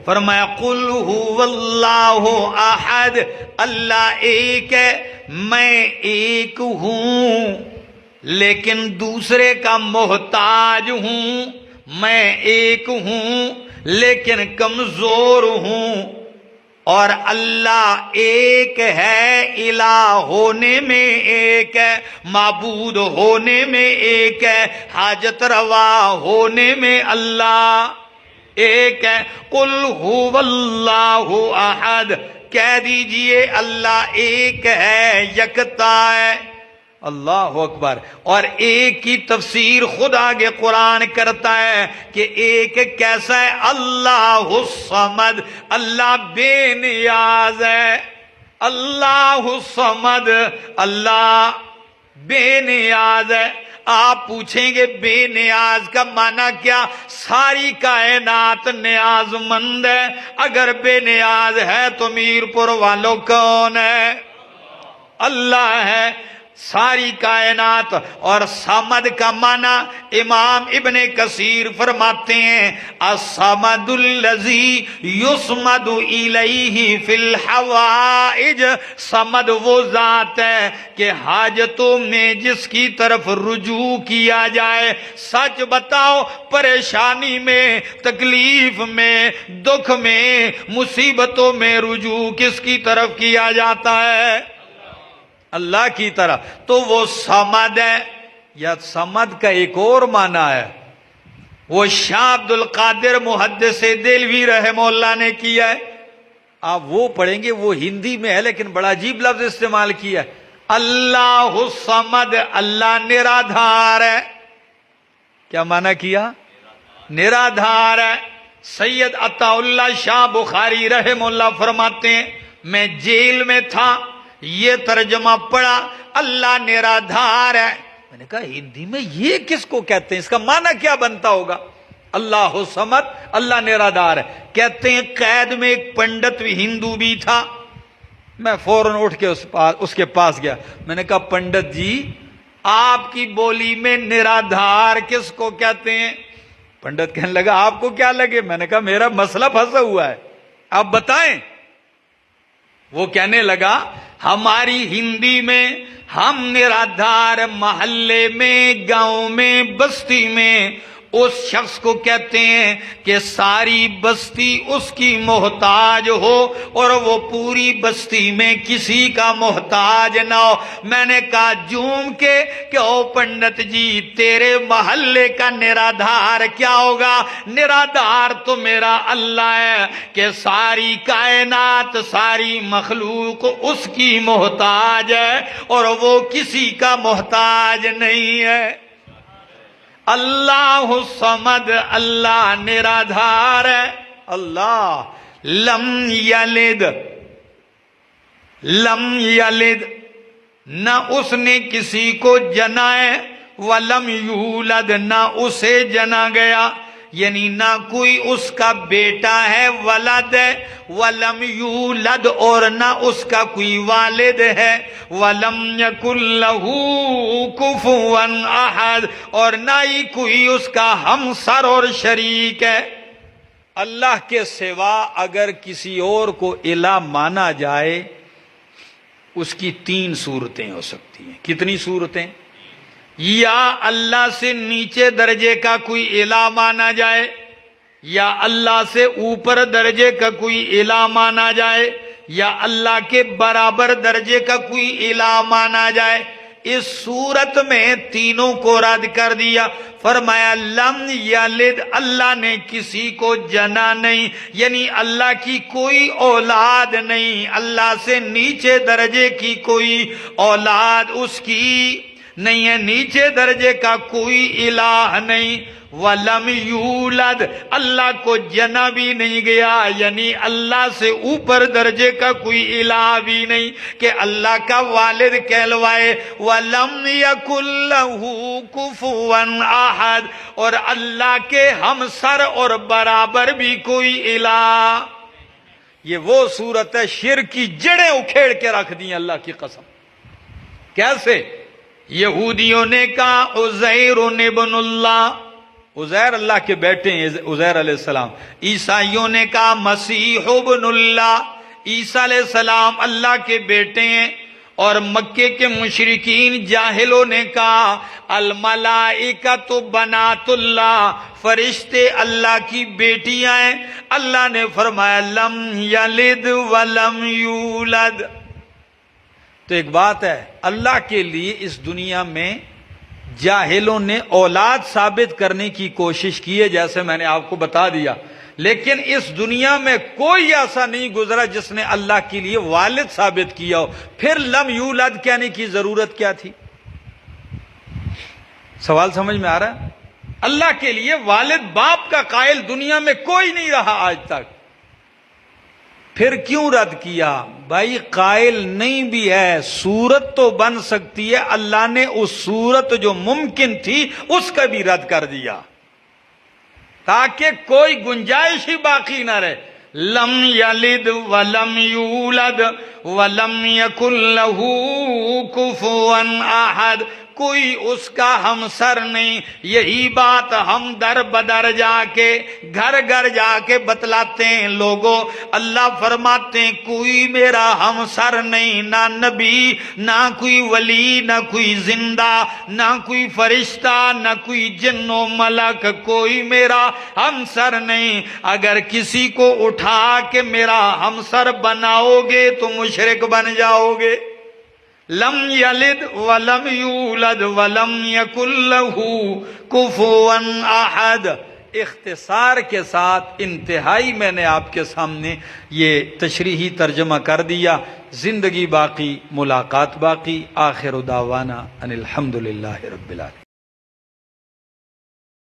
فرمایا قل هو اللہ احد، اللہ ایک ہے، میں ایک ہوں لیکن دوسرے کا محتاج ہوں، میں ایک ہوں لیکن کمزور ہوں، اور اللہ ایک ہے، الہ ہونے میں ایک ہے، معبود ہونے میں ایک ہے، حاجت روا ہونے میں اللہ ایک ہے۔ قل هو اللہ احد، کہہ دیجئے اللہ ایک ہے، یکتا ہے۔ اللہ اکبر۔ اور ایک کی تفسیر خود آگے قرآن کرتا ہے کہ ایک کیسا ہے، اللہ الصمد، اللہ بے نیاز ہے، اللہ الصمد، اللہ بے نیاز ہے۔ آپ پوچھیں گے بے نیاز کا معنی کیا؟ ساری کائنات نیاز مند ہے، اگر بے نیاز ہے تو میر پور والوں کون ہے؟ اللہ ہے، ساری کائنات۔ اور صمد کا معنی امام ابن کثیر فرماتے ہیں الصمد الذی یصمد الیہ فی الحوائج، صمد وہ ذات ہے کہ حاجتوں میں جس کی طرف رجوع کیا جائے۔ سچ بتاؤ، پریشانی میں، تکلیف میں، دکھ میں، مصیبتوں میں رجوع کس کی طرف کیا جاتا ہے؟ اللہ کی طرف۔ تو وہ صمد ہے۔ یا صمد کا ایک اور معنی ہے، وہ شاہ عبد القادر محدث دہلوی رحمہ اللہ نے کیا ہے، آپ وہ پڑھیں گے، وہ ہندی میں ہے لیکن بڑا عجیب لفظ استعمال کیا ہے، اللہ الصمد، اللہ نرادھار ہے۔ کیا معنی کیا؟ نرادھار ہے۔ سید عطا اللہ شاہ بخاری رحمہ اللہ فرماتے ہیں میں جیل میں تھا، یہ ترجمہ پڑھا اللہ نرادھار ہے، میں نے کہا ہندی میں یہ کس کو کہتے ہیں، اس کا معنی کیا بنتا ہوگا؟ اللہ صمد، اللہ نرادھار ہے۔ کہتے ہیں قید میں ایک پنڈت ہندو بھی تھا، میں فوراً اٹھ کے اس کے پاس گیا، میں نے کہا پنڈت جی آپ کی بولی میں نرادھار کس کو کہتے ہیں؟ پنڈت کہنے لگا آپ کو کیا لگے؟ میں نے کہا میرا مسئلہ پھنسا ہوا ہے، آپ بتائیں۔ وہ کہنے لگا ہماری ہندی میں ہم نرادھار محلے میں، گاؤں میں، بستی میں اس شخص کو کہتے ہیں کہ ساری بستی اس کی محتاج ہو اور وہ پوری بستی میں کسی کا محتاج نہ ہو۔ میں نے کہا جوم کے کہ او پنڈت جی تیرے محلے کا نرادھار کیا ہوگا؟ نرادھار تو میرا اللہ ہے کہ ساری کائنات، ساری مخلوق اس کی محتاج ہے اور وہ کسی کا محتاج نہیں ہے۔ اللہ الصمد، اللہ نرادھار ہے۔ اللہ لم یلد، لم یلد، نہ اس نے کسی کو جنا ہے، ولم یولد، نہ اسے جنا گیا، یعنی نہ کوئی اس کا بیٹا ہے ولد ہے، ولم یولد، اور نہ اس کا کوئی والد ہے، ولم یکن لہ کفوا احد، اور نہ ہی کوئی اس کا ہمسر اور شریک ہے۔ اللہ کے سوا اگر کسی اور کو الہ مانا جائے اس کی تین صورتیں ہو سکتی ہیں۔ کتنی صورتیں؟ یا اللہ سے نیچے درجے کا کوئی الہ مانا جائے، یا اللہ سے اوپر درجے کا کوئی الہ مانا جائے، یا اللہ کے برابر درجے کا کوئی الہ مانا جائے۔ اس صورت میں تینوں کو رد کر دیا، فرمایا لم یلد، اللہ نے کسی کو جنا نہیں، یعنی اللہ کی کوئی اولاد نہیں، اللہ سے نیچے درجے کی کوئی اولاد اس کی نہیں ہے، نیچے درجے کا کوئی الہ نہیں۔ وَلَمْ يُولَدْ، اللہ کو جنا بھی نہیں گیا، یعنی اللہ سے اوپر درجے کا کوئی الہ بھی نہیں کہ اللہ کا والد کہلوائے۔ وَلَمْ يَكُنْ لَهُ كُفُوًا أَحَدٌ، اور اللہ کے ہمسر اور برابر بھی کوئی الہ۔ یہ وہ صورت ہے شرک کی جڑیں اکھیڑ کے رکھ دی اللہ کی قسم۔ کیسے؟ یہودیوں نے کہا عزیر ابن اللہ، عزیر اللہ کے بیٹے ہیں عزیر علیہ السلام. عیسائیوں نے کہا مسیح ابن اللہ، عیسیٰ علیہ السلام اللہ کے بیٹے ہیں. اور مکے کے مشرکین جاہلوں نے کہا الملائکۃ بنات اللہ، فرشتے اللہ کی بیٹیاں ہیں. اللہ نے فرمایا لم یلد ولم یولد. تو ایک بات ہے، اللہ کے لیے اس دنیا میں جاہلوں نے اولاد ثابت کرنے کی کوشش کی ہے، جیسے میں نے آپ کو بتا دیا، لیکن اس دنیا میں کوئی ایسا نہیں گزرا جس نے اللہ کے لیے والد ثابت کیا ہو. پھر لم یولد کہنے کی ضرورت کیا تھی؟ سوال سمجھ میں آ رہا ہے؟ اللہ کے لیے والد باپ کا قائل دنیا میں کوئی نہیں رہا آج تک. پھر کیوں رد کیا؟ بھائی قائل نہیں بھی ہے، صورت تو بن سکتی ہے، اللہ نے اس صورت جو ممکن تھی اس کا بھی رد کر دیا تاکہ کوئی گنجائش ہی باقی نہ رہے. لم یلد ولم یولد ولم یکن لہ کفوا احد، کوئی اس کا ہمسر نہیں. یہی بات ہم در بدر جا کے گھر گھر جا کے بتلاتے ہیں لوگوں. اللہ فرماتے ہیں کوئی میرا ہمسر نہیں، نہ نبی، نہ کوئی ولی، نہ کوئی زندہ، نہ کوئی فرشتہ، نہ کوئی جن و ملک، کوئی میرا ہمسر نہیں. اگر کسی کو اٹھا کے میرا ہمسر بناؤ گے تو مشرک بن جاؤ گے. لم یلد ولم یولد ولم یکن لہ کفوا احد. اختصار کے ساتھ انتہائی میں نے آپ کے سامنے یہ تشریحی ترجمہ کر دیا. زندگی باقی، ملاقات باقی. آخر دعوانا ان الحمدللہ رب العالمین.